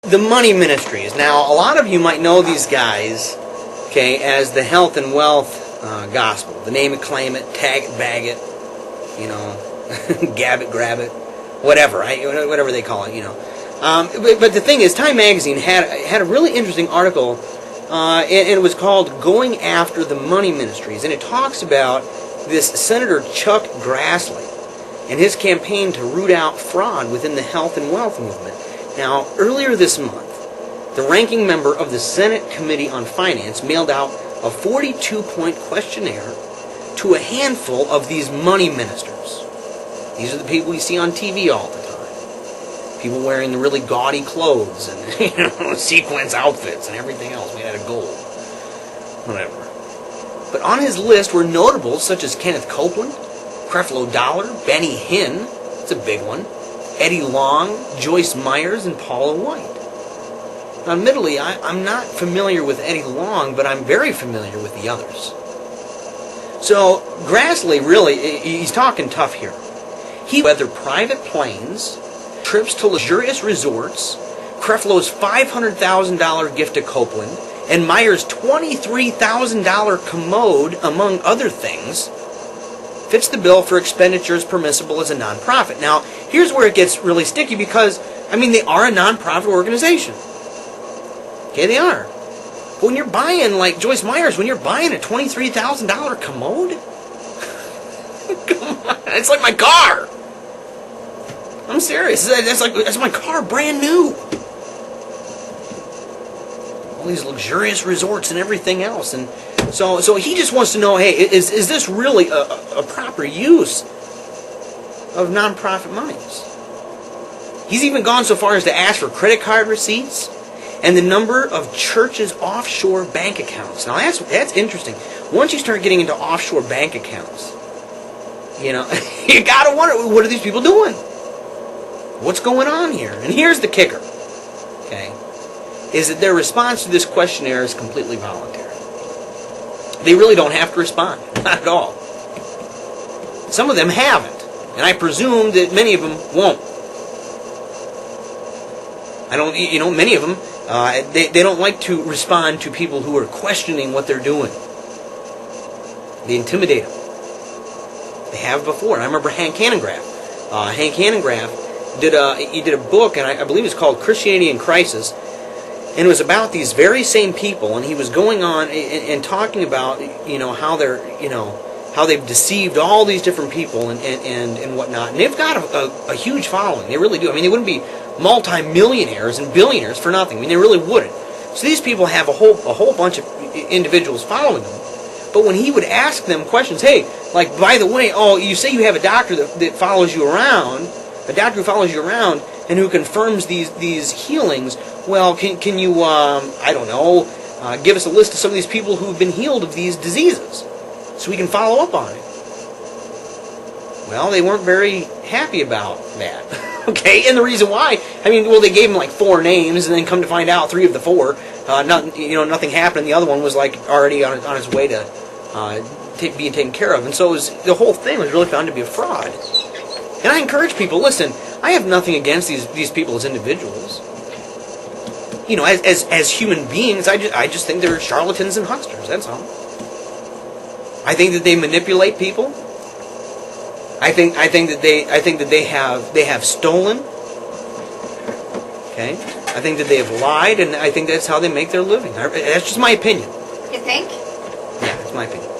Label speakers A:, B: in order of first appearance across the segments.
A: The money ministries. Now, a lot of you might know these guys, okay, as the health and wealth gospel. The name it, claim it, tag it, bag it, you know, gab it, grab it, whatever, whatever they call it, you know. But the thing is, Time Magazine had a really interesting article, and it was called "Going After the Money Ministries," and it talks about this Senator Chuck Grassley and his campaign to root out fraud within the health and wealth movement. Now, earlier this month, the ranking member of the Senate Committee on Finance mailed out a 42-point questionnaire to a handful of these money ministers. These are the people you see on TV all the time. People wearing the really gaudy clothes and sequins outfits and everything else made out of gold. Whatever. But on his list were notables such as Kenneth Copeland, Creflo Dollar, Benny Hinn, it's a big one, Eddie Long, Joyce Myers, and Paula White. Now, admittedly, I'm not familiar with Eddie Long, but I'm very familiar with the others. So, Grassley, really, he's talking tough here. He whether private planes, trips to luxurious resorts, Creflo's $500,000 gift to Copeland, and Myers' $23,000 commode, among other things, fits the bill for expenditures permissible as a nonprofit. Now, here's where it gets really sticky because, I mean, they are a nonprofit organization. Okay, they are. But when you're buying, like Joyce Myers, when you're buying a $23,000 commode, come on, it's like my car. I'm serious. That's my car, brand new. All these luxurious resorts and everything else, and so he just wants to know, hey, is this really a proper use of nonprofit monies? He's even gone so far as to ask for credit card receipts and the number of churches' offshore bank accounts. Now that's interesting. Once you start getting into offshore bank accounts, you know, you gotta wonder, what are these people doing? What's going on here? And here's the kicker, okay, is that their response to this questionnaire is completely voluntary. They really don't have to respond, not at all. Some of them haven't, and I presume that many of them won't. Many of them, they don't like to respond to people who are questioning what they're doing. They intimidate them. They have before. And I remember Hank Hanegraaff. Hank Hanegraaff did a book, and I believe it's called Christianity in Crisis, and it was about these very same people, and he was going on and talking about, how they're, how they've deceived all these different people and whatnot. And they've got a huge following. They really do. I mean, they wouldn't be multi-millionaires and billionaires for nothing. I mean, they really wouldn't. So these people have a whole bunch of individuals following them. But when he would ask them questions, hey, like, by the way, you say you have a doctor that follows you around, a doctor who follows you around and who confirms these healings, well, can you, give us a list of some of these people who've been healed of these diseases so we can follow up on it? Well, they weren't very happy about that. Okay, and the reason why, they gave him like 4 names, and then come to find out 3 of the 4, nothing happened. The other one was like already on his way to being taken care of, and so the whole thing was really found to be a fraud. And I encourage people, listen, I have nothing against these people as individuals. As human beings, I just think they're charlatans and hucksters. That's all. I think that they manipulate people. I think that they have stolen. Okay, I think that they have lied, and I think that's how they make their living. That's just my opinion.
B: You think?
A: Yeah, that's my opinion.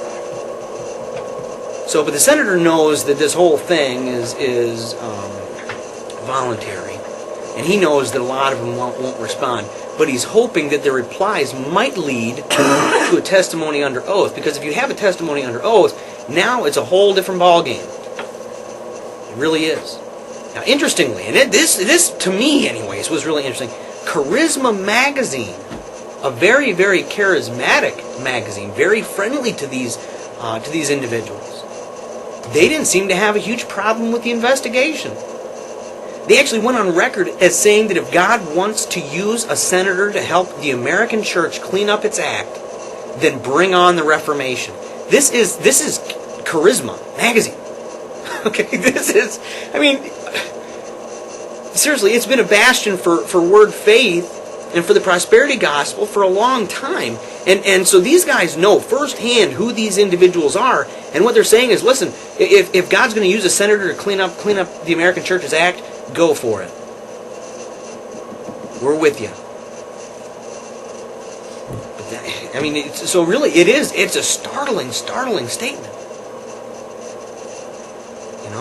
A: So, but the senator knows that this whole thing is voluntary, and he knows that a lot of them won't respond. But he's hoping that their replies might lead to a testimony under oath, because if you have a testimony under oath, now it's a whole different ballgame. It really is. Now, interestingly, and this to me, anyways, was really interesting. Charisma magazine, a very, very charismatic magazine, very friendly to these individuals. They didn't seem to have a huge problem with the investigation. They actually went on record as saying that if God wants to use a senator to help the American church clean up its act, then bring on the Reformation. This is Charisma magazine. Okay, this is, seriously, it's been a bastion for word faith and for the prosperity gospel for a long time. And so these guys know firsthand who these individuals are. And what they're saying is, listen, if God's going to use a senator to clean up the American Churches Act, go for it. We're with you. But that, I mean, it's a startling statement.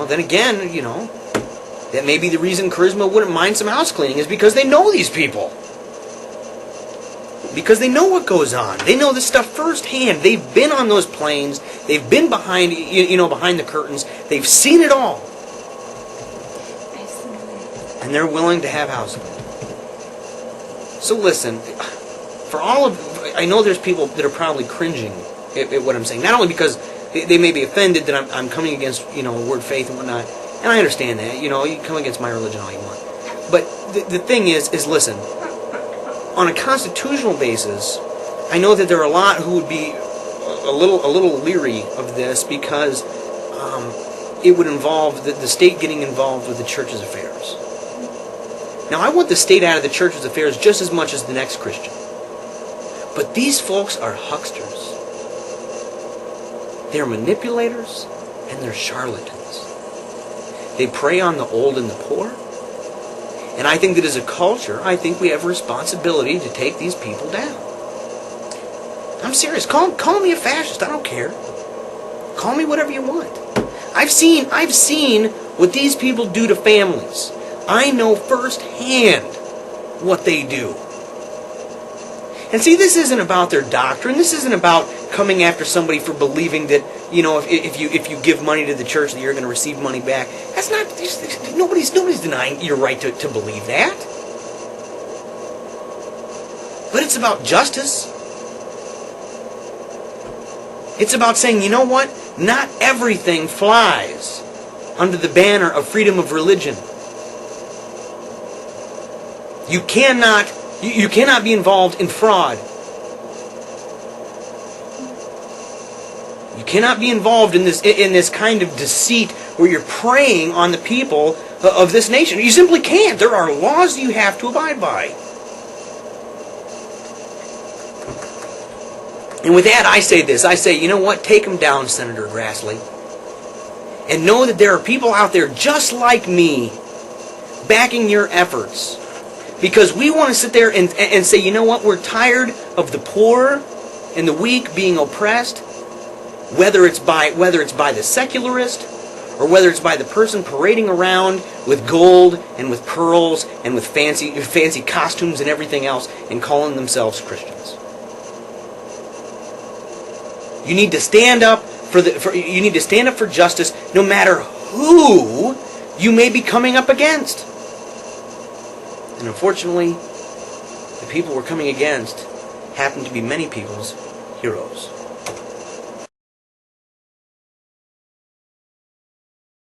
A: Then again, that may be the reason Charisma wouldn't mind some house cleaning, is because they know these people. Because they know what goes on. They know this stuff firsthand. They've been on those planes. They've been behind the curtains. They've seen it all. And they're willing to have house cleaning. So listen, I know there's people that are probably cringing at what I'm saying. Not only because they may be offended that I'm coming against, word faith and whatnot. And I understand that. You can come against my religion all you want. But the thing is listen, on a constitutional basis, I know that there are a lot who would be a little leery of this because it would involve the state getting involved with the church's affairs. Now, I want the state out of the church's affairs just as much as the next Christian. But these folks are hucksters. They're manipulators and they're charlatans. They prey on the old and the poor. And I think that as a culture, I think we have a responsibility to take these people down. I'm serious. Call me a fascist. I don't care. Call me whatever you want. I've seen what these people do to families. I know firsthand what they do. And see, this isn't about their doctrine. This isn't about coming after somebody for believing that, if you give money to the church that you're going to receive money back. That's not, nobody's denying your right to believe that. But it's about justice. It's about saying, you know what? Not everything flies under the banner of freedom of religion. You cannot be involved in fraud. You cannot be involved in this kind of deceit where you're preying on the people of this nation. You simply can't. There are laws you have to abide by. And with that, I say this. I say, you know what? Take them down, Senator Grassley. And know that there are people out there just like me backing your efforts. Because we want to sit there and say, you know what? We're tired of the poor and the weak being oppressed. Whether it's by the secularist or whether it's by the person parading around with gold and with pearls and with fancy costumes and everything else and calling themselves Christians. You need to stand up for justice, no matter who you may be coming up against. And unfortunately, the people we're coming against happen to be many people's heroes.